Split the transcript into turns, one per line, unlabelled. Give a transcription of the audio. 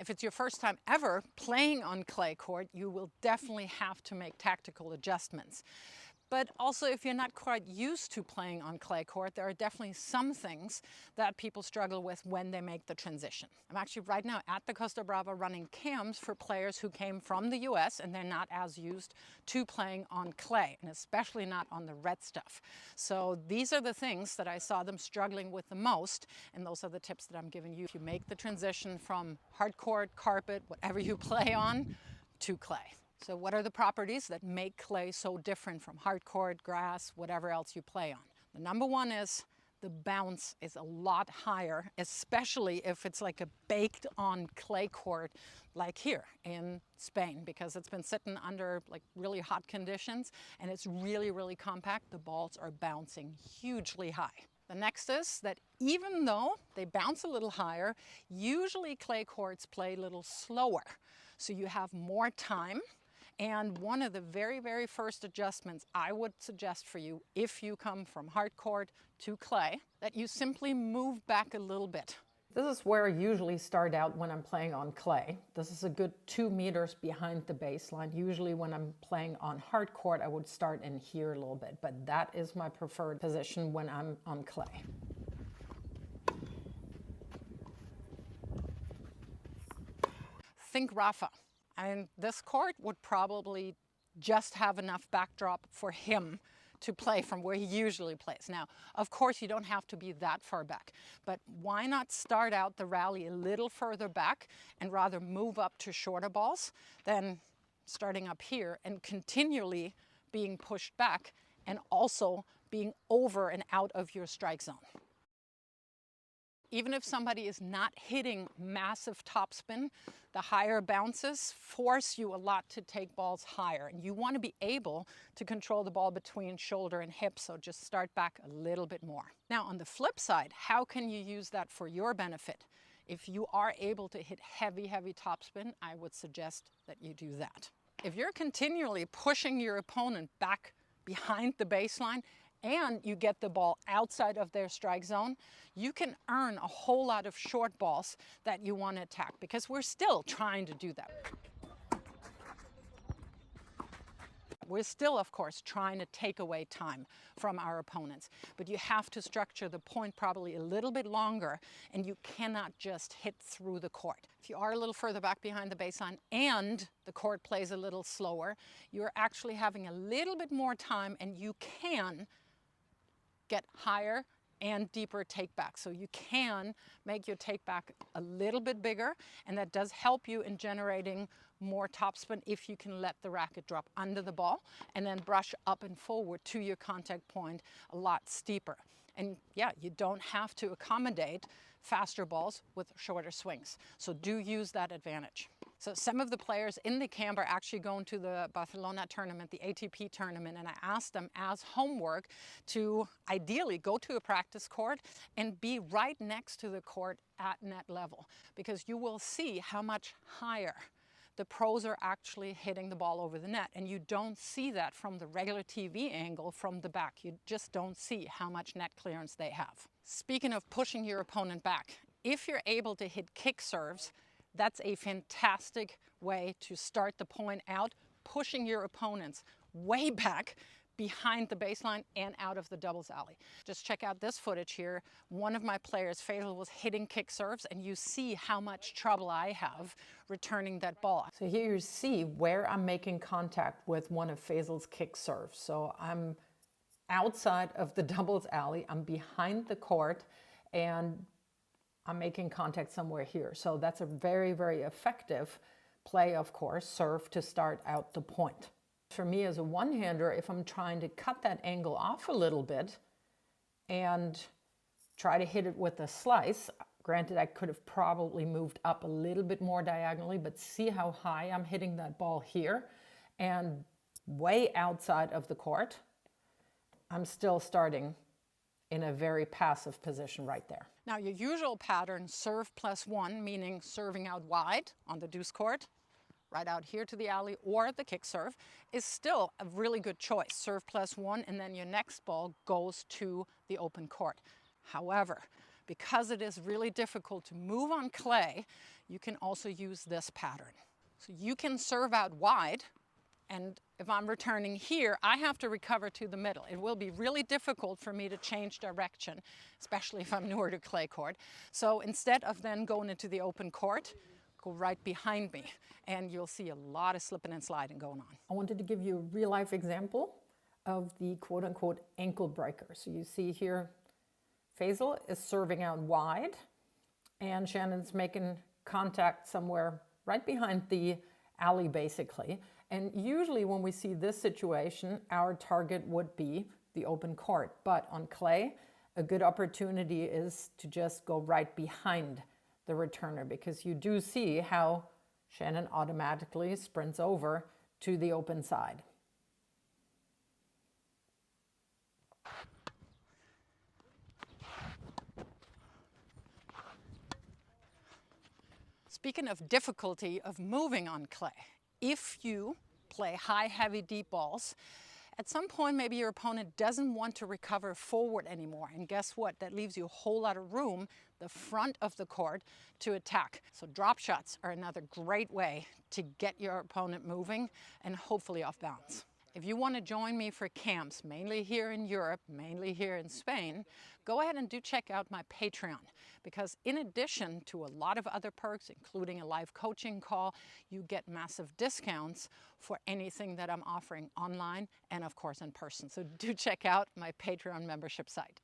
If it's your first time ever playing on clay court, you will definitely have to make tactical adjustments. But also, if you're not quite used to playing on clay court, there are definitely some things that people struggle with when they make the transition. I'm actually right now at the Costa Brava running cams for players who came from the US and they're not as used to playing on clay, and especially not on the red stuff. So these are the things that I saw them struggling with the most, and those are the tips that I'm giving you if you make the transition from hard court, carpet, whatever you play on, to clay. So what are the properties that make clay so different from hard court, grass, whatever else you play on? The number one is the bounce is a lot higher, especially if it's like a baked on clay court like here in Spain, because it's been sitting under like really hot conditions and it's really, really compact. The balls are bouncing hugely high. The next is that even though they bounce a little higher, usually clay courts play a little slower. So you have more time. And one of the very, very first adjustments I would suggest for you, if you come from hard court to clay, that you simply move back a little bit. This is where I usually start out when I'm playing on clay. This is a good 2 meters behind the baseline. Usually when I'm playing on hard court, I would start in here a little bit, but that is my preferred position when I'm on clay. Think Rafa. I mean, this court would probably just have enough backdrop for him to play from where he usually plays. Now, of course, you don't have to be that far back, but why not start out the rally a little further back and rather move up to shorter balls than starting up here and continually being pushed back and also being over and out of your strike zone. Even if somebody is not hitting massive topspin, the higher bounces force you a lot to take balls higher. And you want to be able to control the ball between shoulder and hip, so just start back a little bit more. Now, on the flip side, how can you use that for your benefit? If you are able to hit heavy, heavy topspin, I would suggest that you do that. If you're continually pushing your opponent back behind the baseline, and you get the ball outside of their strike zone, you can earn a whole lot of short balls that you want to attack, because we're still trying to do that. We're still, of course, trying to take away time from our opponents, but you have to structure the point probably a little bit longer, and you cannot just hit through the court. If you are a little further back behind the baseline and the court plays a little slower, you're actually having a little bit more time, and you can get higher and deeper take back. So you can make your take back a little bit bigger, and that does help you in generating more topspin if you can let the racket drop under the ball and then brush up and forward to your contact point a lot steeper. And yeah, you don't have to accommodate faster balls with shorter swings. So do use that advantage. So some of the players in the camp are actually going to the Barcelona tournament, the ATP tournament, and I asked them as homework to ideally go to a practice court and be right next to the court at net level, because you will see how much higher the pros are actually hitting the ball over the net, and you don't see that from the regular TV angle from the back. You just don't see how much net clearance they have. Speaking of pushing your opponent back, if you're able to hit kick serves, that's a fantastic way to start the point out, pushing your opponents way back behind the baseline and out of the doubles alley. Just check out this footage here. One of my players, Faisal, was hitting kick serves, and you see how much trouble I have returning that ball. So here you see where I'm making contact with one of Faisal's kick serves. So I'm outside of the doubles alley, I'm behind the court, and I'm making contact somewhere here. So that's a very, very effective play, of course, serve to start out the point. For me as a one-hander, if I'm trying to cut that angle off a little bit and try to hit it with a slice, granted I could have probably moved up a little bit more diagonally, but see how high I'm hitting that ball here and way outside of the court, I'm still starting in a very passive position right there. Now your usual pattern, serve +1, meaning serving out wide on the deuce court, right out here to the alley, or the kick serve, is still a really good choice. Serve +1, and then your next ball goes to the open court. However, Because it is really difficult to move on clay, you can also use this pattern. So you can serve out wide, and if I'm returning here, I have to recover to the middle. It will be really difficult for me to change direction, especially if I'm newer to clay court. So instead of then going into the open court, go right behind me, and you'll see a lot of slipping and sliding going on.
I wanted to give you a real-life example of the quote-unquote ankle breaker. So you see here, Faisal is serving out wide, and Shannon's making contact somewhere right behind the alley, basically. And usually when we see this situation, our target would be the open court. But on clay, a good opportunity is to just go right behind the returner, because you do see how Shannon automatically sprints over to the open side.
Speaking of difficulty of moving on clay, if you play high, heavy, deep balls, at some point maybe your opponent doesn't want to recover forward anymore. And guess what? That leaves you a whole lot of room, the front of the court, to attack. So drop shots are another great way to get your opponent moving and hopefully off bounds. If you want to join me for camps, mainly here in Europe, mainly here in Spain, go ahead and do check out my Patreon, because in addition to a lot of other perks, including a live coaching call, you get massive discounts for anything that I'm offering online and of course in person. So do check out my Patreon membership site.